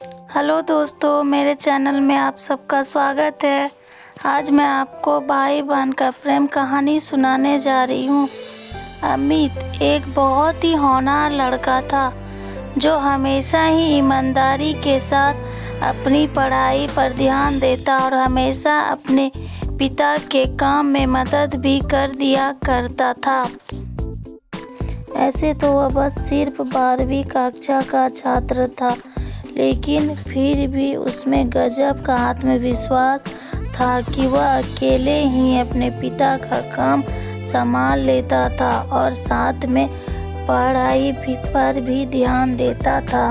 Hello दोस्तों, मेरे channel में आप सबका स्वागत है। आज मैं आपको भाई बहन का प्रेम कहानी सुनाने जा रही हूँ। अमित एक बहुत ही होनहार लड़का था जो हमेशा ही ईमानदारी के साथ अपनी पढ़ाई पर ध्यान देता और हमेशा अपने पिता के काम में मदद भी कर दिया करता था। ऐसे तो वह बस सिर्फ 12वीं कक्षा का छात्र था, लेकिन फिर भी उसमें गजब का आत्मविश्वास था कि वह अकेले ही अपने पिता का काम संभाल लेता था और साथ में पढ़ाई पर भी ध्यान देता था।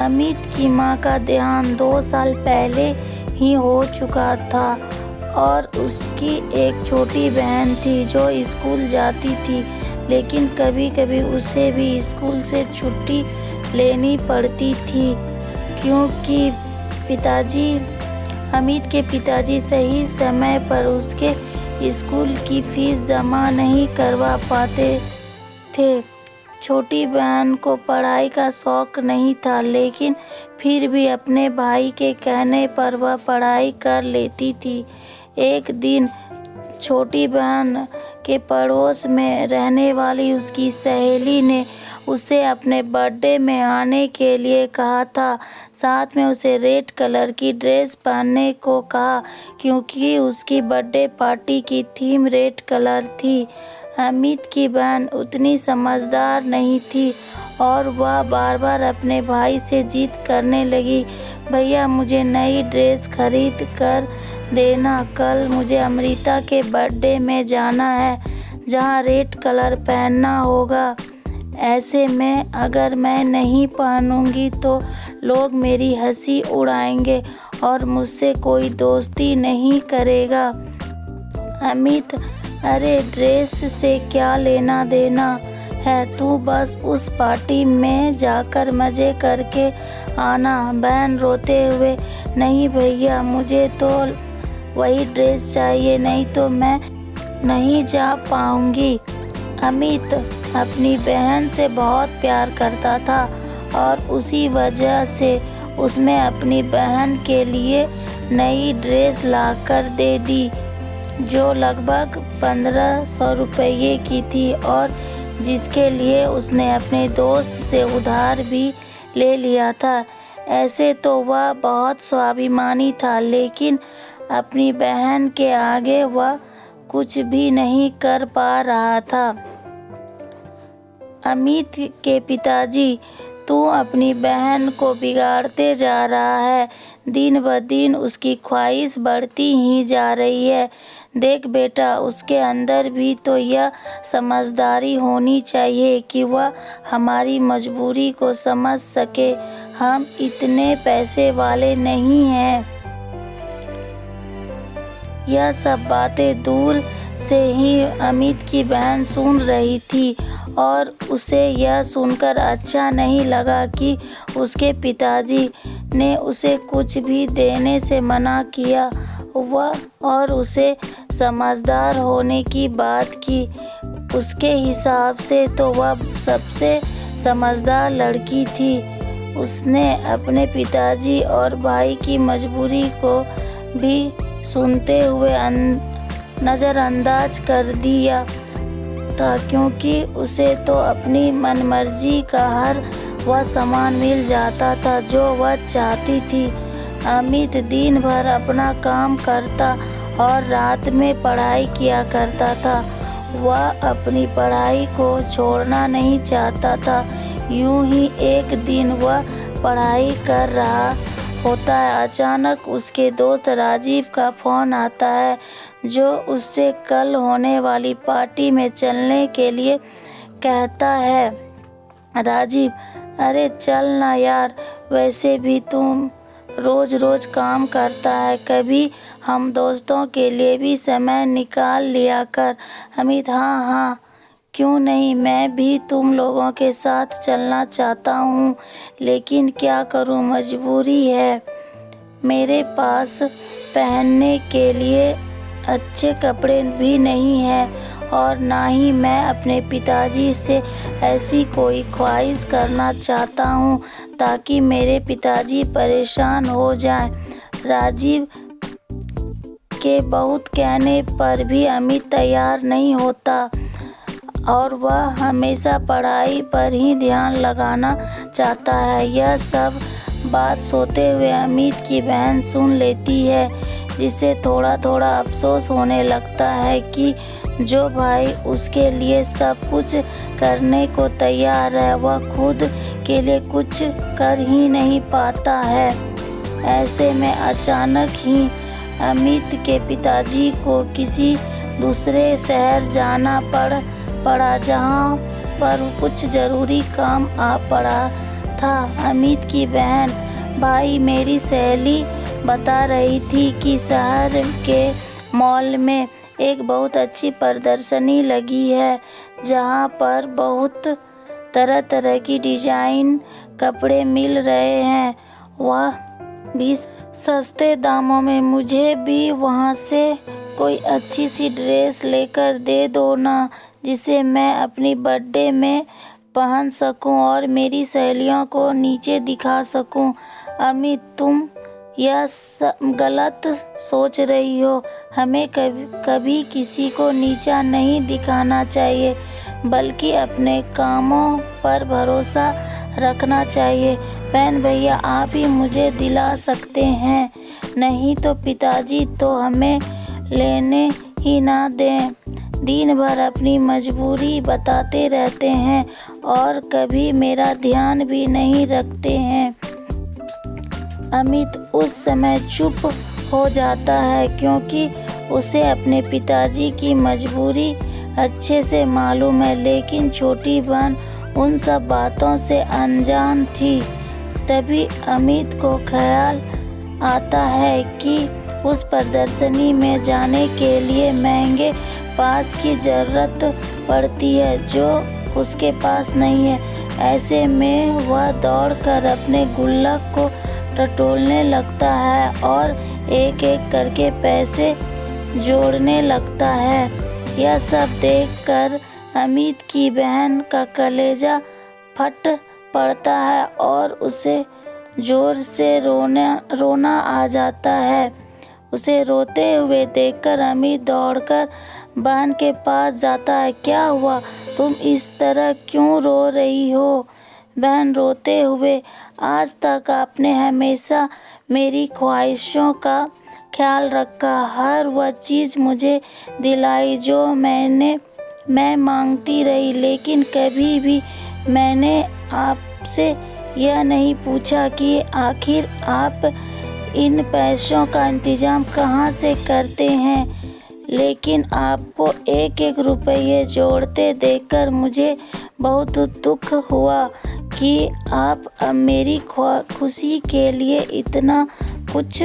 अमित की मां का देहांत 2 साल पहले ही हो चुका था और उसकी एक छोटी बहन थी जो स्कूल जाती थी, लेकिन कभी कभी उसे भी स्कूल से छुट्टी लेनी पड़ती थी क्योंकि अमित के पिताजी सही समय पर उसके स्कूल की फीस जमा नहीं करवा पाते थे। छोटी बहन को पढ़ाई का शौक नहीं था, लेकिन फिर भी अपने भाई के कहने पर वह पढ़ाई कर लेती थी। एक दिन छोटी बहन के पड़ोस में रहने वाली उसकी सहेली ने उसे अपने बर्थडे में आने के लिए कहा था। साथ में उसे रेड कलर की ड्रेस पहनने को कहा क्योंकि उसकी बर्थडे पार्टी की थीम रेड कलर थी। अमित की बहन उतनी समझदार नहीं थी और वह बार बार अपने भाई से जिद करने लगी, भैया मुझे नई ड्रेस खरीद कर देना, कल मुझे अमृता के बर्थडे में जाना है जहाँ रेड कलर पहनना होगा। ऐसे में अगर मैं नहीं पहनूंगी तो लोग मेरी हंसी उड़ाएंगे और मुझसे कोई दोस्ती नहीं करेगा। अमित, अरे ड्रेस से क्या लेना देना है, तू बस उस पार्टी में जाकर मज़े करके आना। बहन रोते हुए, नहीं भैया मुझे तो वही ड्रेस चाहिए, नहीं तो मैं नहीं जा पाऊंगी। अमित अपनी बहन से बहुत प्यार करता था और उसी वजह से उसने अपनी बहन के लिए नई ड्रेस लाकर दे दी जो लगभग 1500 रुपये की थी और जिसके लिए उसने अपने दोस्त से उधार भी ले लिया था। ऐसे तो वह बहुत स्वाभिमानी था, लेकिन अपनी बहन के आगे वह कुछ भी नहीं कर पा रहा था। अमित के पिताजी, तू अपनी बहन को बिगाड़ते जा रहा है, दिन ब दिन उसकी ख्वाहिश बढ़ती ही जा रही है। देख बेटा, उसके अंदर भी तो यह समझदारी होनी चाहिए कि वह हमारी मजबूरी को समझ सके। हम इतने पैसे वाले नहीं हैं। यह सब बातें दूर से ही अमित की बहन सुन रही थी और उसे यह सुनकर अच्छा नहीं लगा कि उसके पिताजी ने उसे कुछ भी देने से मना किया और उसे समझदार होने की बात की। उसके हिसाब से तो वह सबसे समझदार लड़की थी। उसने अपने पिताजी और भाई की मजबूरी को भी सुनते हुए नज़रअंदाज कर दिया था क्योंकि उसे तो अपनी मनमर्जी का हर वह सामान मिल जाता था जो वह चाहती थी। अमित दिन भर अपना काम करता और रात में पढ़ाई किया करता था। वह अपनी पढ़ाई को छोड़ना नहीं चाहता था। यूं ही एक दिन वह पढ़ाई कर रहा होता है, अचानक उसके दोस्त राजीव का फ़ोन आता है जो उससे कल होने वाली पार्टी में चलने के लिए कहता है। राजीव, अरे चल ना यार, वैसे भी तुम रोज़ रोज़ काम करता है, कभी हम दोस्तों के लिए भी समय निकाल लिया कर। अमित, हाँ हाँ क्यों नहीं, मैं भी तुम लोगों के साथ चलना चाहता हूँ, लेकिन क्या करूँ, मजबूरी है। मेरे पास पहनने के लिए अच्छे कपड़े भी नहीं हैं और ना ही मैं अपने पिताजी से ऐसी कोई ख्वाहिश करना चाहता हूँ ताकि मेरे पिताजी परेशान हो जाएं। राजीव के बहुत कहने पर भी अमित तैयार नहीं होता और वह हमेशा पढ़ाई पर ही ध्यान लगाना चाहता है। यह सब बात सोते हुए अमित की बहन सुन लेती है, जिसे थोड़ा थोड़ा अफसोस होने लगता है कि जो भाई उसके लिए सब कुछ करने को तैयार है, वह खुद के लिए कुछ कर ही नहीं पाता है। ऐसे में अचानक ही अमित के पिताजी को किसी दूसरे शहर जाना पड़ा जहाँ पर कुछ ज़रूरी काम आ पड़ा था। अमित की बहन, भाई मेरी सहेली बता रही थी कि शहर के मॉल में एक बहुत अच्छी प्रदर्शनी लगी है जहाँ पर बहुत तरह तरह की डिज़ाइन कपड़े मिल रहे हैं, वह भी सस्ते दामों में। मुझे भी वहाँ से कोई अच्छी सी ड्रेस लेकर दे दो ना, जिसे मैं अपनी बर्थडे में पहन सकूं और मेरी सहेलियों को नीचे दिखा सकूं। अमित, तुम यह गलत सोच रही हो। हमें कभी किसी को नीचा नहीं दिखाना चाहिए, बल्कि अपने कामों पर भरोसा रखना चाहिए। बहन भैया, आप ही मुझे दिला सकते हैं, नहीं तो पिताजी तो हमें लेने ही ना दें। दिन भर अपनी मजबूरी बताते रहते हैं और कभी मेरा ध्यान भी नहीं रखते हैं। अमित उस समय चुप हो जाता है क्योंकि उसे अपने पिताजी की मजबूरी अच्छे से मालूम है, लेकिन छोटी बहन उन सब बातों से अनजान थी। तभी अमित को ख्याल आता है कि उस प्रदर्शनी में जाने के लिए महंगे पास की ज़रूरत पड़ती है जो उसके पास नहीं है। ऐसे में वह दौड़कर अपने गुल्लक को टटोलने लगता है और एक एक करके पैसे जोड़ने लगता है। यह सब देखकर अमित की बहन का कलेजा फट पड़ता है और उसे जोर से रोना आ जाता है। उसे रोते हुए देखकर अमित दौड़कर बहन के पास जाता है। क्या हुआ? तुम इस तरह क्यों रो रही हो? बहन रोते हुए, आज तक आपने हमेशा मेरी ख्वाहिशों का ख्याल रखा, हर वह चीज़ मुझे दिलाई जो मैं मांगती रही, लेकिन कभी भी मैंने आपसे यह नहीं पूछा कि आखिर आप इन पैसों का इंतज़ाम कहाँ से करते हैं। लेकिन आपको एक एक रुपये जोड़ते देखकर मुझे बहुत दुख हुआ कि आप अब मेरी खुशी के लिए इतना कुछ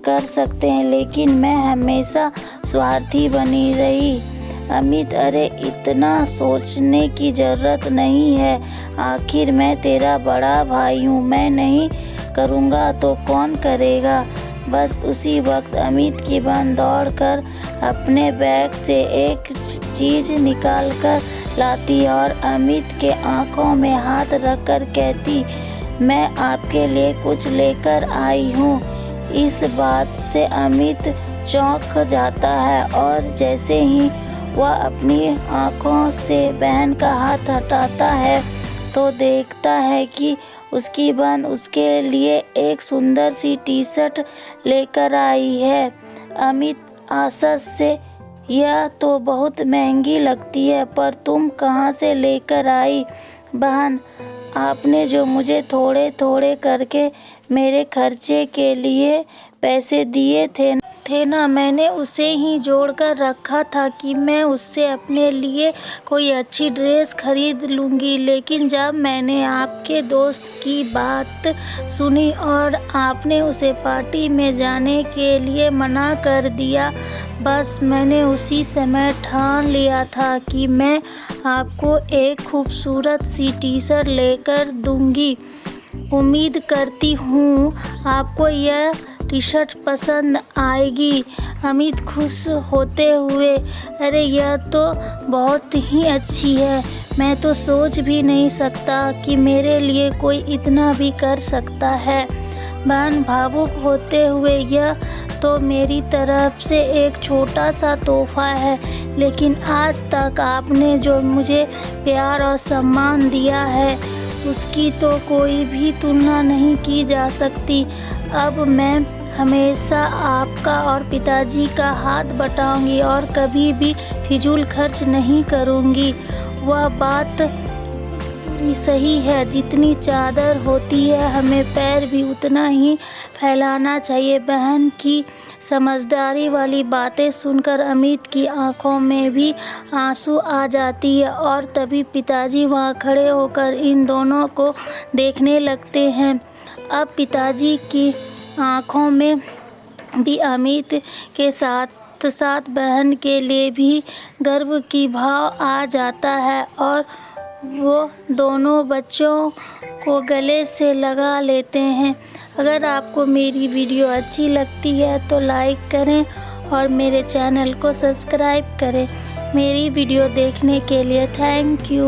कर सकते हैं, लेकिन मैं हमेशा स्वार्थी बनी रही। अमित, अरे इतना सोचने की ज़रूरत नहीं है, आखिर मैं तेरा बड़ा भाई हूँ, मैं नहीं करूँगा तो कौन करेगा। बस उसी वक्त अमित की बहन दौड़कर अपने बैग से एक चीज़ निकाल कर लाती और अमित के आंखों में हाथ रखकर कहती, मैं आपके लिए कुछ लेकर आई हूँ। इस बात से अमित चौंक जाता है और जैसे ही वह अपनी आंखों से बहन का हाथ हटाता है तो देखता है कि उसकी बहन उसके लिए एक सुंदर सी टी-शर्ट लेकर आई है। अमित आश्चर्य से, यह तो बहुत महंगी लगती है, पर तुम कहाँ से लेकर आई? बहन, आपने जो मुझे थोड़े थोड़े करके मेरे खर्चे के लिए पैसे दिए थे ना, मैंने उसे ही जोड़ कर रखा था कि मैं उससे अपने लिए कोई अच्छी ड्रेस खरीद लूँगी। लेकिन जब मैंने आपके दोस्त की बात सुनी और आपने उसे पार्टी में जाने के लिए मना कर दिया, बस मैंने उसी समय ठान लिया था कि मैं आपको एक खूबसूरत सी टी-शर्ट लेकर दूँगी। उम्मीद करती हूँ आपको यह टी शर्ट पसंद आएगी। अमित खुश होते हुए, अरे यह तो बहुत ही अच्छी है, मैं तो सोच भी नहीं सकता कि मेरे लिए कोई इतना भी कर सकता है। बहन भावुक होते हुए, यह तो मेरी तरफ से एक छोटा सा तोहफा है, लेकिन आज तक आपने जो मुझे प्यार और सम्मान दिया है उसकी तो कोई भी तुलना नहीं की जा सकती। अब मैं हमेशा आपका और पिताजी का हाथ बटाऊंगी और कभी भी फिजूल खर्च नहीं करूंगी। वह बात सही है, जितनी चादर होती है हमें पैर भी उतना ही फैलाना चाहिए। बहन की समझदारी वाली बातें सुनकर अमित की आंखों में भी आंसू आ जाती है और तभी पिताजी वहां खड़े होकर इन दोनों को देखने लगते हैं। अब पिताजी की आंखों में भी अमित के साथ साथ बहन के लिए भी गर्व की भाव आ जाता है और वो दोनों बच्चों को गले से लगा लेते हैं। अगर आपको मेरी वीडियो अच्छी लगती है तो लाइक करें और मेरे चैनल को सब्सक्राइब करें। मेरी वीडियो देखने के लिए थैंक यू।